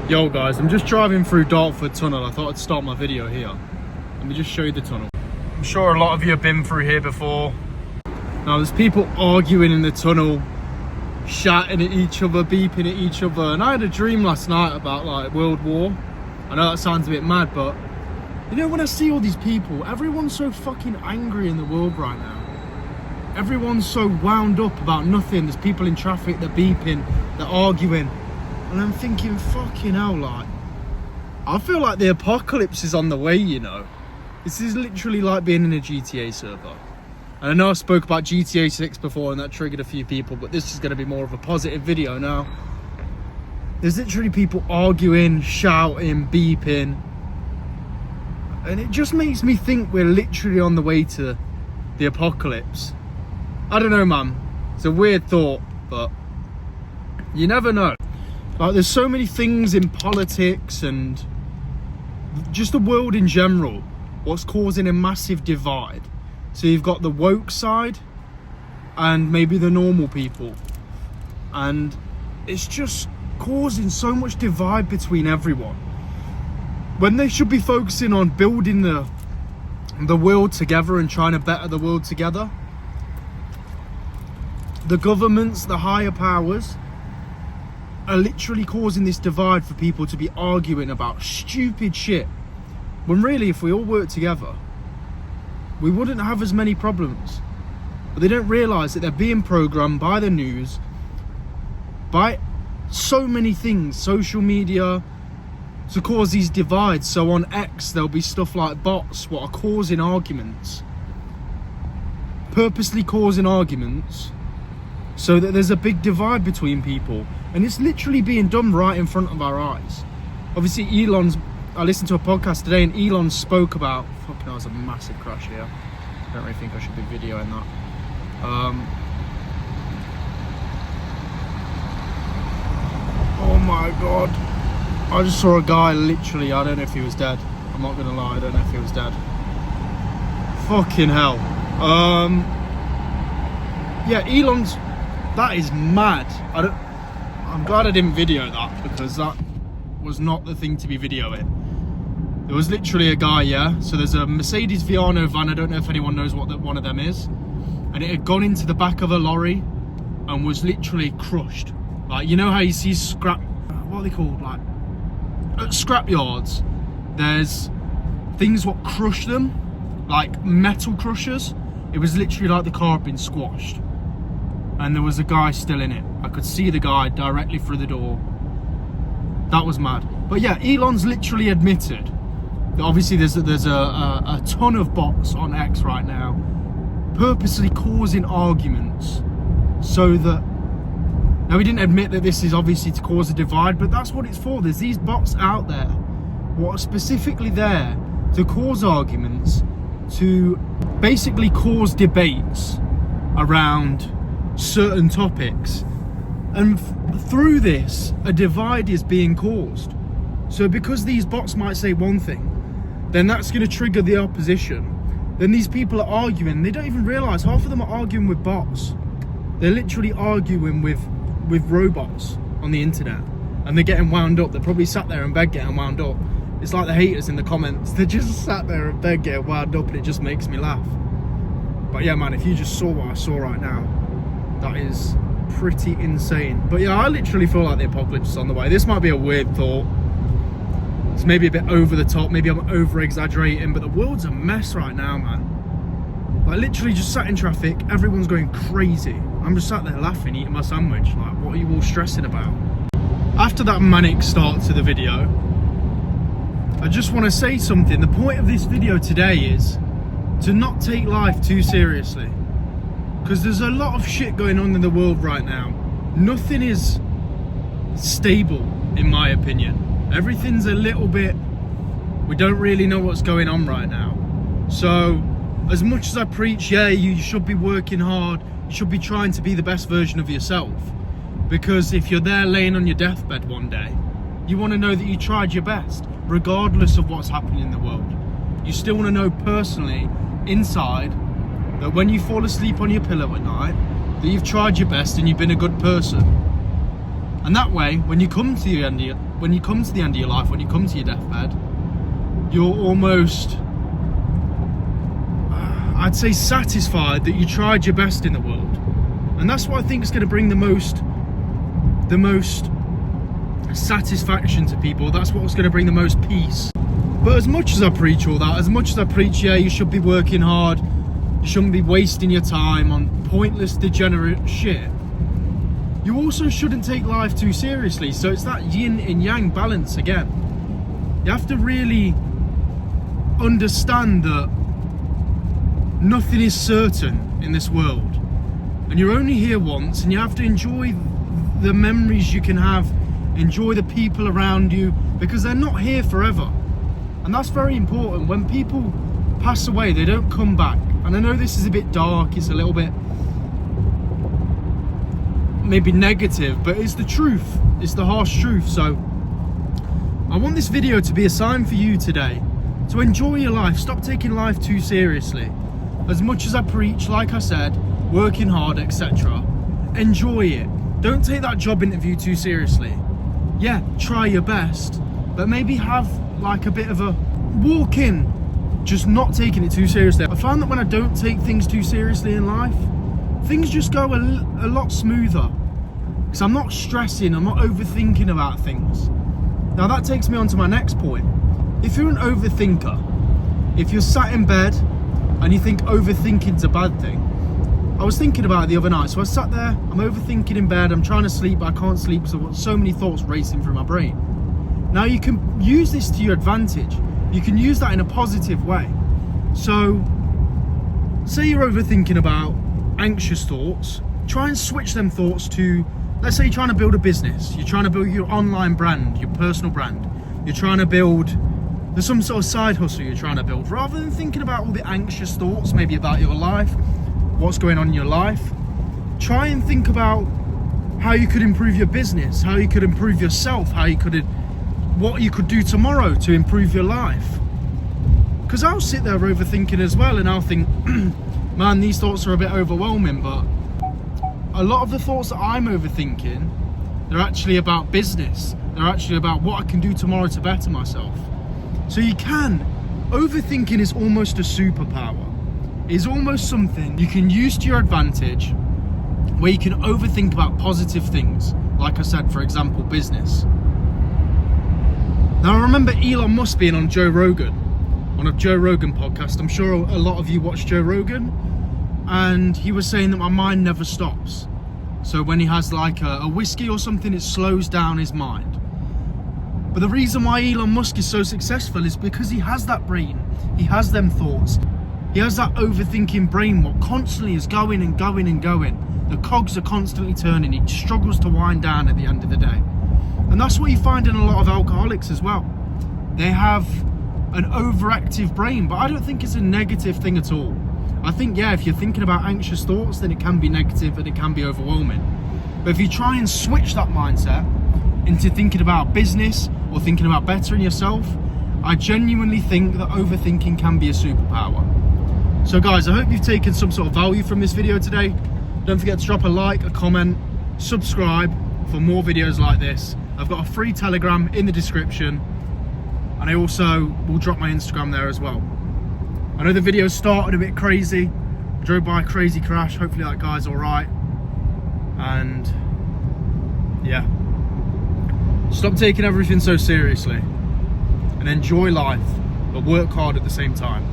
Yo guys, I'm just driving through Dartford Tunnel. I thought I'd start my video here. Let me just show you the tunnel. I'm sure a lot of you have been through here before. Now there's people arguing in the tunnel, shouting at each other, beeping at each other. And I had a dream last night about like World War. I know that sounds a bit mad, but you know, when I see all these people, everyone's so fucking angry in the world right now. Everyone's so wound up about nothing. There's people in traffic, they're beeping, they're arguing. And I'm thinking, fucking hell, like, I feel like the apocalypse is on the way, you know. This is literally like being in a GTA server. And I know I spoke about GTA 6 before and that triggered a few people, but this is going to be more of a positive video now. There's literally people arguing, shouting, beeping. And it just makes me think we're literally on the way to the apocalypse. I don't know, man. It's a weird thought, but you never know. Like, there's so many things in politics and just the world in general, what's causing a massive divide. So you've got the woke side and maybe the normal people. And it's just causing so much divide between everyone. When they should be focusing on building the world together and trying to better the world together. The governments, the higher powers, are literally causing this divide for people to be arguing about stupid shit. When really, if we all worked together, we wouldn't have as many problems. But they don't realise that they're being programmed by the news, by so many things, social media, to cause these divides. So on X, there'll be stuff like bots what are causing arguments, purposely causing arguments, so that there's a big divide between people. And it's literally being done right in front of our eyes. Obviously, I listened to a podcast today and Elon spoke about, fucking hell, there's a massive crash here. I don't really think I should be videoing that. Oh my God. I just saw a guy literally, I don't know if he was dead. I'm not gonna lie, I don't know if he was dead. Fucking hell. Yeah, that is mad. I'm glad I didn't video that, because that was not the thing to be videoing. There was literally a guy, yeah? So there's a Mercedes Viano van, I don't know if anyone knows what one of them is. And it had gone into the back of a lorry and was literally crushed. Like, you know how you see scrap, what are they called? Like, at scrap yards, there's things what crush them, like metal crushers. It was literally like the car had been squashed. And there was a guy still in it. I could see the guy directly through the door. That was mad. But yeah, Elon's literally admitted that obviously there's a ton of bots on X right now purposely causing arguments so that, now he didn't admit that this is obviously to cause a divide, but that's what it's for. There's these bots out there what are specifically there to cause arguments, to basically cause debates around certain topics, and through this a divide is being caused. So because these bots might say one thing, then that's going to trigger the opposition. Then these people are arguing, they don't even realise half of them are arguing with bots. They're literally arguing with robots on the internet, and they're getting wound up. They're probably sat there in bed getting wound up. It's like the haters in the comments, they're just sat there in bed getting wound up, and it just makes me laugh. But yeah, man, if you just saw what I saw right now, that is pretty insane. But yeah, I literally feel like the apocalypse is on the way. This might be a weird thought. It's maybe a bit over the top. Maybe I'm over exaggerating, but the world's a mess right now, man. Like, literally just sat in traffic. Everyone's going crazy. I'm just sat there laughing, eating my sandwich. Like, what are you all stressing about? After that manic start to the video, I just want to say something. The point of this video today is to not take life too seriously. Because there's a lot of shit going on in the world right now. Nothing is stable, in my opinion. Everything's a little bit, we don't really know what's going on right now. So, as much as I preach, yeah, you should be working hard, you should be trying to be the best version of yourself. Because if you're there laying on your deathbed one day, you want to know that you tried your best, regardless of what's happening in the world. You still want to know personally, inside, that when you fall asleep on your pillow at night, that you've tried your best and you've been a good person. And that way, when you come to the end of when you come to the end of your life, when you come to your deathbed, you're almost, I'd say, satisfied that you tried your best in the world. And that's what I think is going to bring the most satisfaction to people. That's what's going to bring the most peace. But as much as I preach all that, as much as I preach, yeah, you should be working hard, you shouldn't be wasting your time on pointless, degenerate shit, you also shouldn't take life too seriously. So it's that yin and yang balance again. You have to really understand that nothing is certain in this world, and you're only here once, and you have to enjoy the memories you can have, enjoy the people around you, because they're not here forever. And that's very important. When people pass away, they don't come back. And I know this is a bit dark, it's a little bit maybe negative, but it's the truth, it's the harsh truth. So I want this video to be a sign for you today to enjoy your life. Stop taking life too seriously. As much as I preach, like I said, working hard, etc., enjoy it. Don't take that job interview too seriously. Yeah, try your best, but maybe have like a bit of a walk in, just not taking it too seriously. I found that when I don't take things too seriously in life, things just go a lot smoother, because I'm not stressing, I'm not overthinking about things. Now that takes me on to my next point. If you're an overthinker, if you're sat in bed and you think overthinking's a bad thing, I was thinking about it the other night. So I sat there, I'm overthinking in bed, I'm trying to sleep, but I can't sleep because I've got so many thoughts racing through my brain. Now you can use this to your advantage. You can use that in a positive way. So say you're overthinking about anxious thoughts, try and switch them thoughts to, let's say you're trying to build a business, you're trying to build your online brand, your personal brand, you're trying to build, there's some sort of side hustle you're trying to build. Rather than thinking about all the anxious thoughts, maybe about your life, what's going on in your life, try and think about how you could improve your business, how you could improve yourself, what you could do tomorrow to improve your life. Because I'll sit there overthinking as well, and I'll think, man, these thoughts are a bit overwhelming, but a lot of the thoughts that I'm overthinking, they're actually about business. They're actually about what I can do tomorrow to better myself. So you can. Overthinking is almost a superpower. It's almost something you can use to your advantage, where you can overthink about positive things. Like I said, for example, business. Now I remember Elon Musk being on Joe Rogan, on a Joe Rogan podcast. I'm sure a lot of you watch Joe Rogan, and he was saying that my mind never stops. So when he has like a whiskey or something, it slows down his mind. But the reason why Elon Musk is so successful is because he has that brain, he has them thoughts, he has that overthinking brain what constantly is going and going and going. The cogs are constantly turning, he struggles to wind down at the end of the day. And that's what you find in a lot of alcoholics as well. They have an overactive brain, but I don't think it's a negative thing at all. I think, yeah, if you're thinking about anxious thoughts, then it can be negative and it can be overwhelming. But if you try and switch that mindset into thinking about business or thinking about bettering yourself, I genuinely think that overthinking can be a superpower. So guys, I hope you've taken some sort of value from this video today. Don't forget to drop a like, a comment, subscribe for more videos like this. I've got a free Telegram in the description, and I also will drop my Instagram there as well. I know the video started a bit crazy. I drove by a crazy crash. Hopefully that guy's all right. And yeah, stop taking everything so seriously and enjoy life, but work hard at the same time.